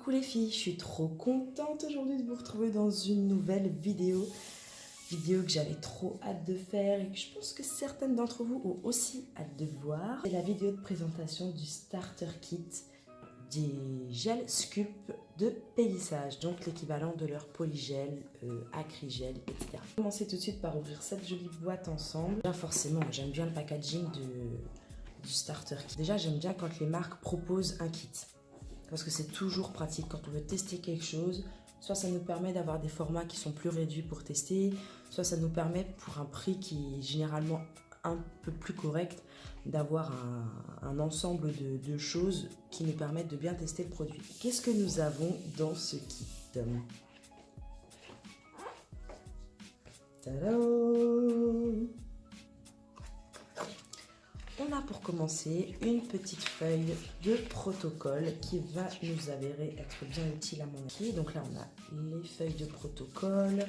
Coucou les filles, je suis trop contente aujourd'hui de vous retrouver dans une nouvelle vidéo que j'avais trop hâte de faire et que je pense que certaines d'entre vous ont aussi hâte de voir. C'est la vidéo de présentation du starter kit des gels Sculpt de Pélissage, donc l'équivalent de leur polygel, acrygel, etc. On va commencer tout de suite par ouvrir cette jolie boîte ensemble. Là, forcément, j'aime bien le packaging du starter kit. Déjà, j'aime bien quand les marques proposent un kit, parce que c'est toujours pratique quand on veut tester quelque chose. Soit ça nous permet d'avoir des formats qui sont plus réduits pour tester, soit ça nous permet, pour un prix qui est généralement un peu plus correct, d'avoir un ensemble de choses qui nous permettent de bien tester le produit. Qu'est-ce que nous avons dans ce kit? Tadam! On a pour commencer une petite feuille de protocole qui va nous avérer être bien utile à mon avis. Donc là on a les feuilles de protocole.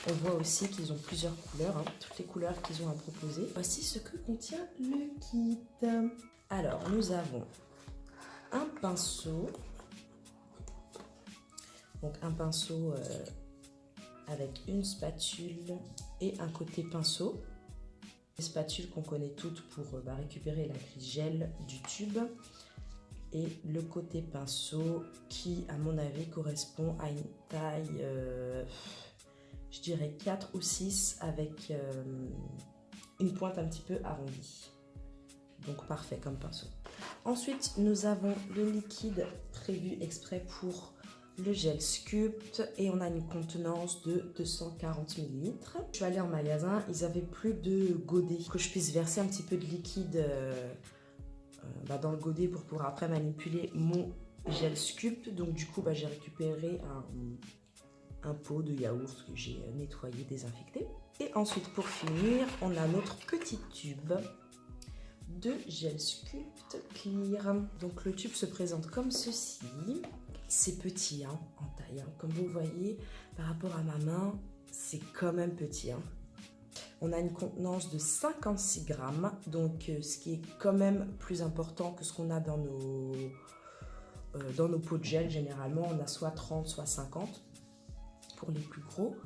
On voit aussi qu'ils ont plusieurs couleurs, toutes les couleurs qu'ils ont à proposer. Voici ce que contient le kit. Alors nous avons un pinceau. Donc un pinceau avec une spatule et un côté pinceau. Les spatules qu'on connaît toutes pour récupérer l'acrygel du tube, et le côté pinceau qui à mon avis correspond à une taille je dirais 4 ou 6 avec une pointe un petit peu arrondie, donc parfait comme pinceau. Ensuite nous avons le liquide prévu exprès pour le gel Sculpt et on a une contenance de 240 ml. Je suis allée en magasin, ils avaient plus de godet que je puisse verser un petit peu de liquide dans le godet pour pouvoir après manipuler mon gel Sculpt. Donc du coup j'ai récupéré un pot de yaourt que j'ai nettoyé, désinfecté. Et ensuite pour finir on a notre petit tube de gel Sculpt Clear. Donc le tube se présente comme ceci. C'est petit en taille, comme vous voyez par rapport à ma main, c'est quand même petit. On a une contenance de 56 grammes, donc ce qui est quand même plus important que ce qu'on a dans nos pots de gel. Généralement on a soit 30 soit 50 pour les plus gros.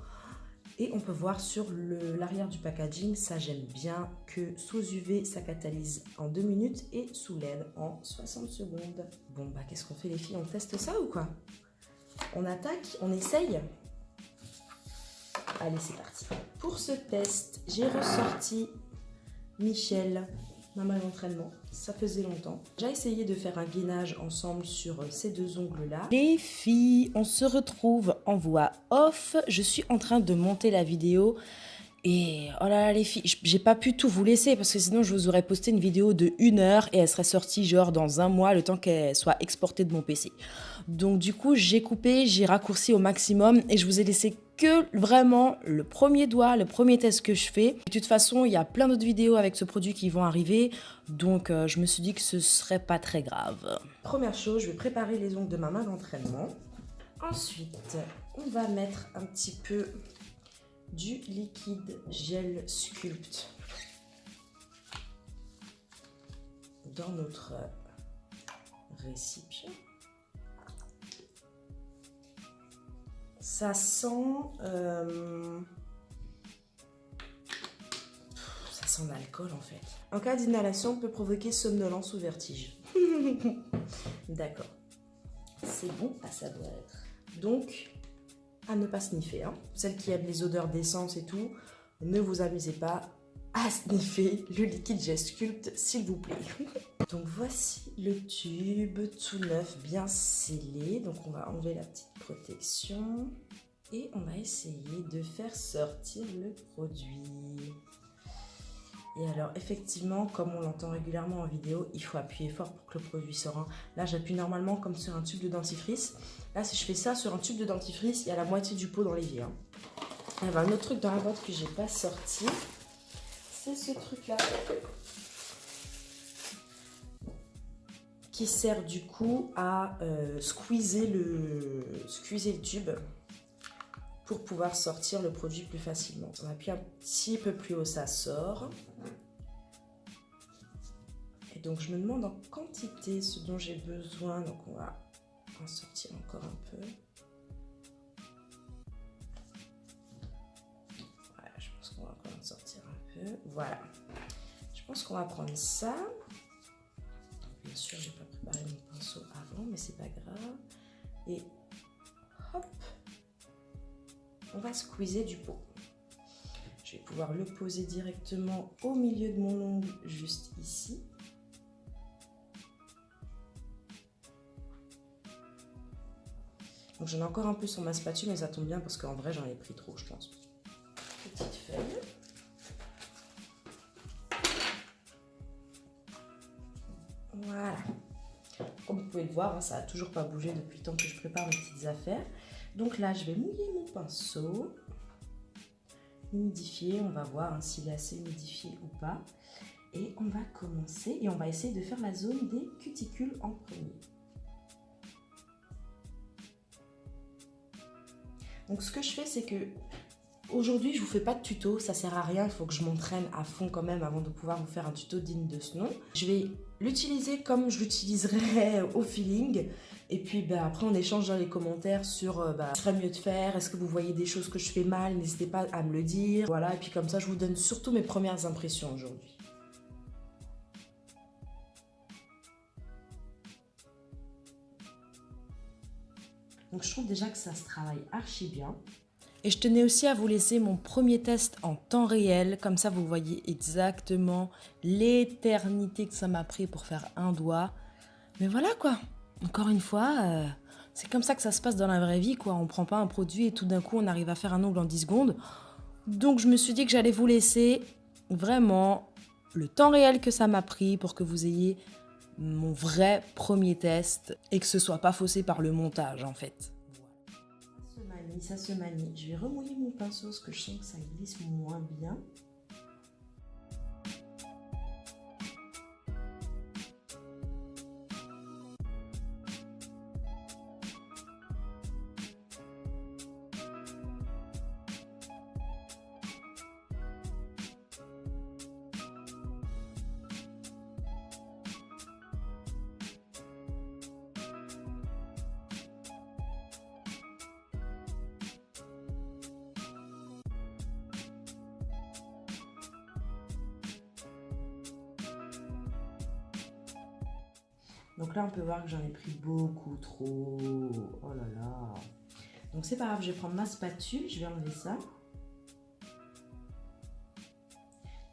Et on peut voir sur l'arrière du packaging, ça j'aime bien, que sous UV ça catalyse en 2 minutes et sous LED en 60 secondes. Bon qu'est-ce qu'on fait les filles, on teste ça ou quoi? On attaque, on essaye? Allez c'est parti. Pour ce test, j'ai ressorti Michel, ma malle d'entraînement. Ça faisait longtemps. J'ai essayé de faire un gainage ensemble sur ces deux ongles là. Les filles, on se retrouve en voix off. Je suis en train de monter la vidéo. Et oh là là les filles, j'ai pas pu tout vous laisser parce que sinon je vous aurais posté une vidéo de 1 heure et elle serait sortie genre dans un mois, le temps qu'elle soit exportée de mon PC. Donc du coup j'ai coupé, j'ai raccourci au maximum et je vous ai laissé que vraiment le premier doigt, le premier test que je fais. De toute façon il y a plein d'autres vidéos avec ce produit qui vont arriver, donc je me suis dit que ce serait pas très grave. Première chose, je vais préparer les ongles de ma main d'entraînement. Ensuite on va mettre un petit peu du liquide gel Sculpt dans notre récipient. Ça sent l'alcool en fait. En cas d'inhalation, peut provoquer somnolence ou vertige. D'accord. C'est bon, ça doit être. Donc à ne pas sniffer. Celles qui aiment les odeurs d'essence et tout, ne vous amusez pas à sniffer le liquide gel Sculpt, s'il vous plaît. Donc voici le tube tout neuf, bien scellé. Donc on va enlever la petite protection et on va essayer de faire sortir le produit. Et alors effectivement, comme on l'entend régulièrement en vidéo, il faut appuyer fort pour que le produit sorte. Là j'appuie normalement comme sur un tube de dentifrice. Là si je fais ça sur un tube de dentifrice, il y a la moitié du pot dans l'évier. Il y a un autre truc dans la boîte que j'ai pas sorti. C'est ce truc là. Qui sert du coup à squeezer le tube pour pouvoir sortir le produit plus facilement. On appuie un petit peu plus haut, ça sort. Et donc je me demande en quantité ce dont j'ai besoin. Donc on va va sortir encore un peu. Voilà, je pense qu'on va encore en sortir un peu. Voilà. Je pense qu'on va prendre ça. Bien sûr, j'ai pas préparé mon pinceau avant, mais c'est pas grave. Et hop, on va squeezer du pot. Je vais pouvoir le poser directement au milieu de mon ongle, juste ici. Donc j'en ai encore un peu sur ma spatule, mais ça tombe bien parce qu'en vrai, j'en ai pris trop, je pense. Petite feuille. Voilà. Comme vous pouvez le voir, hein, ça n'a toujours pas bougé depuis le temps que je prépare mes petites affaires. Donc là, je vais mouiller mon pinceau. Humidifier, on va voir hein, s'il est assez humidifié ou pas. Et on va commencer et on va essayer de faire la zone des cuticules en premier. Donc ce que je fais, c'est que aujourd'hui, je vous fais pas de tuto, ça sert à rien, il faut que je m'entraîne à fond quand même avant de pouvoir vous faire un tuto digne de ce nom. Je vais l'utiliser comme je l'utiliserai au feeling. Et puis après, on échange dans les commentaires sur ce qu'il serait mieux de faire. Est-ce que vous voyez des choses que je fais mal? N'hésitez pas à me le dire. Voilà, et puis comme ça, je vous donne surtout mes premières impressions aujourd'hui. Donc je trouve déjà que ça se travaille archi bien. Et je tenais aussi à vous laisser mon premier test en temps réel. Comme ça, vous voyez exactement l'éternité que ça m'a pris pour faire un doigt. Mais voilà quoi. Encore une fois, c'est comme ça que ça se passe dans la vraie vie, quoi. On prend pas un produit et tout d'un coup, on arrive à faire un ongle en 10 secondes. Donc, je me suis dit que j'allais vous laisser vraiment le temps réel que ça m'a pris pour que vous ayez mon vrai premier test et que ce soit pas faussé par le montage, en fait. Voilà. Ça se manie. Je vais remouiller mon pinceau parce que je sens que ça glisse moins bien. Donc là, on peut voir que j'en ai pris beaucoup trop. Oh là là. Donc c'est pas grave, je vais prendre ma spatule, je vais enlever ça.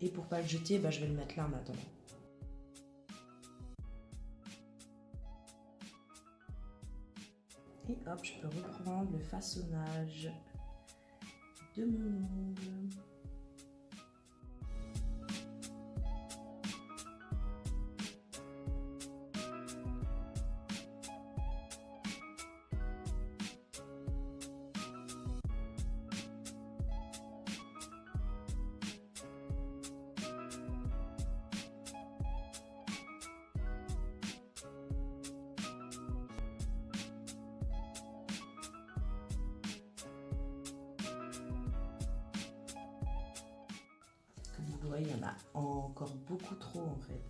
Et pour pas le jeter, je vais le mettre là en attendant. Et hop, je peux reprendre le façonnage de mon ongle. Vous voyez, il y en a encore beaucoup trop en fait.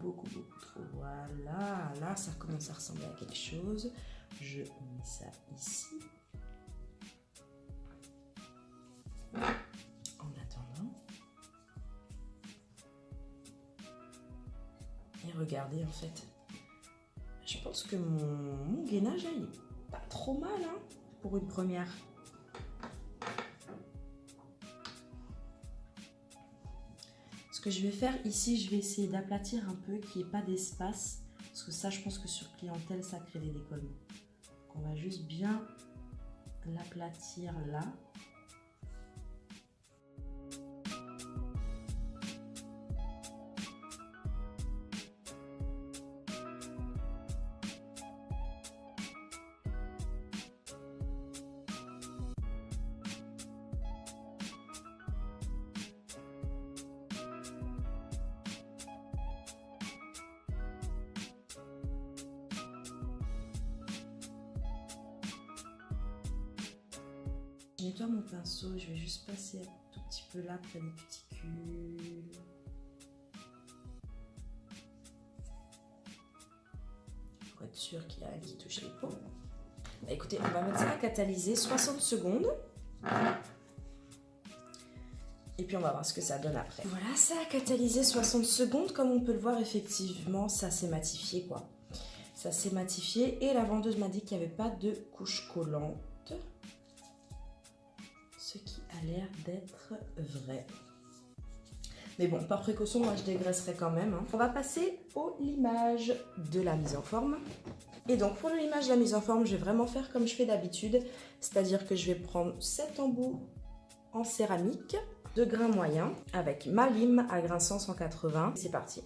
Beaucoup trop. Voilà, là ça commence à ressembler à quelque chose. Je mets ça ici. En attendant. Et regardez en fait. Je pense que mon gainage il est pas trop mal hein, pour une première. Ce que je vais faire ici, je vais essayer d'aplatir un peu, qu'il n'y ait pas d'espace. Parce que ça, je pense que sur clientèle, ça crée des décollements. Donc on va juste bien l'aplatir là. Je nettoie mon pinceau, je vais juste passer un tout petit peu là près des cuticules. Pour être sûr sûr qu'il y a un qui touche les peaux. Bah, écoutez, on va mettre ça à catalyser 60 secondes. Et puis on va voir ce que ça donne après. Voilà, ça a catalysé 60 secondes. Comme on peut le voir, effectivement, ça s'est matifié quoi. Ça s'est matifié et la vendeuse m'a dit qu'il n'y avait pas de couche collante. Ce qui a l'air d'être vrai. Mais bon, par précaution, moi je dégraisserai quand même. On va passer au limage de la mise en forme. Et donc pour le limage de la mise en forme, je vais vraiment faire comme je fais d'habitude. C'est-à-dire que je vais prendre 7 embouts en céramique de grain moyen avec ma lime à grain 100-180. C'est parti.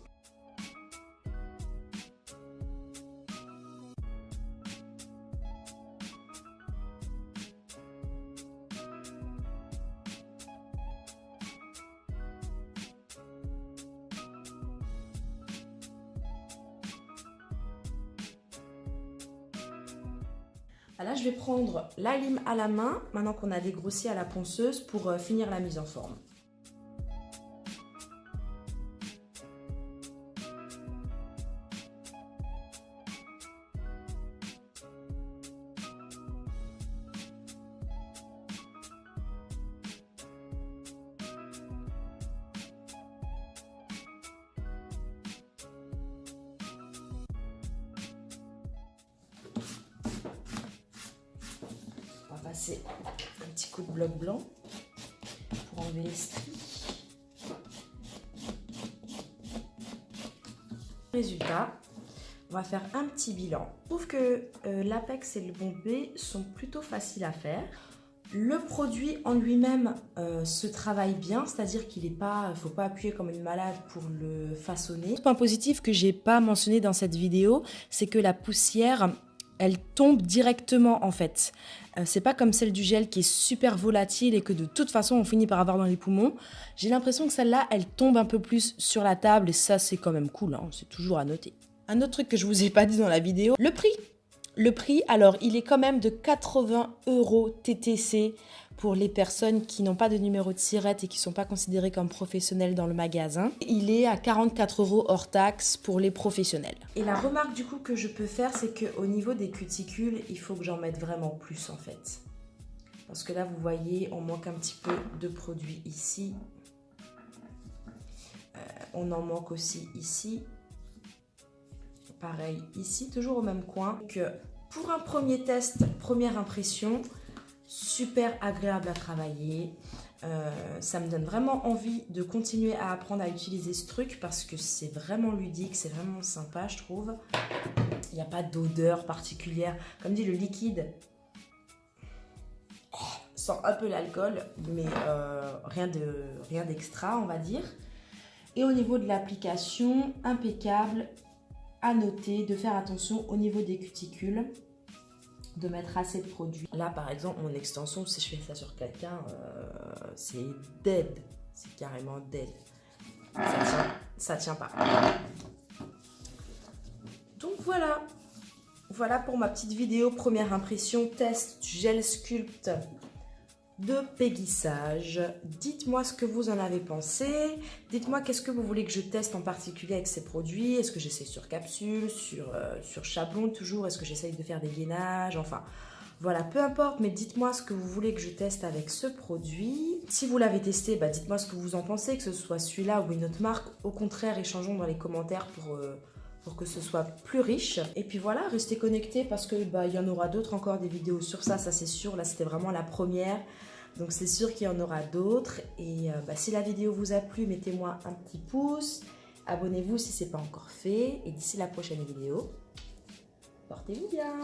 Là, je vais prendre la lime à la main, maintenant qu'on a dégrossi à la ponceuse, pour finir la mise en forme. Passer un petit coup de bloc blanc pour enlever les stries. Résultat, on va faire un petit bilan. Je trouve que l'Apex et le Bombay sont plutôt faciles à faire. Le produit en lui-même se travaille bien, c'est-à-dire qu'il ne faut pas appuyer comme une malade pour le façonner. Le point positif que j'ai pas mentionné dans cette vidéo, c'est que la poussière, elle tombe directement en fait. C'est pas comme celle du gel qui est super volatile et que de toute façon on finit par avoir dans les poumons. J'ai l'impression que celle-là, elle tombe un peu plus sur la table et ça c'est quand même cool, hein, c'est toujours à noter. Un autre truc que je vous ai pas dit dans la vidéo, le prix. Le prix, alors il est quand même de 80 € TTC pour les personnes qui n'ont pas de numéro de SIRET et qui ne sont pas considérées comme professionnels dans le magasin. Il est à 44 € hors taxe pour les professionnels. Et la remarque du coup que je peux faire, c'est qu'au niveau des cuticules, il faut que j'en mette vraiment plus en fait. Parce que là, vous voyez, on manque un petit peu de produit ici. On en manque aussi ici. Pareil ici, toujours au même coin. Donc, pour un premier test, première impression, super agréable à travailler. Ça me donne vraiment envie de continuer à apprendre à utiliser ce truc parce que c'est vraiment ludique, c'est vraiment sympa je trouve. Il n'y a pas d'odeur particulière. Comme dit, le liquide sent un peu l'alcool, mais rien d'extra on va dire. Et au niveau de l'application, impeccable. À noter de faire attention au niveau des cuticules, de mettre assez de produit. Là par exemple mon extension, si je fais ça sur quelqu'un, c'est dead, c'est carrément dead, ça tient pas. Donc voilà pour ma petite vidéo première impression test du gel sculpt de Peggy Sage. Dites-moi ce que vous en avez pensé. Dites-moi qu'est-ce que vous voulez que je teste en particulier avec ces produits. Est-ce que j'essaie sur capsule, sur chablon toujours? Est-ce que j'essaye de faire des gainages? Enfin, voilà, peu importe, mais dites-moi ce que vous voulez que je teste avec ce produit. Si vous l'avez testé, bah, dites-moi ce que vous en pensez, que ce soit celui-là ou une autre marque. Au contraire, échangeons dans les commentaires pour que ce soit plus riche. Et puis voilà, restez connectés parce que il y en aura d'autres encore, des vidéos sur ça c'est sûr. Là, c'était vraiment la première. Donc, c'est sûr qu'il y en aura d'autres. Et si la vidéo vous a plu, mettez-moi un petit pouce. Abonnez-vous si ce n'est pas encore fait. Et d'ici la prochaine vidéo, portez-vous bien.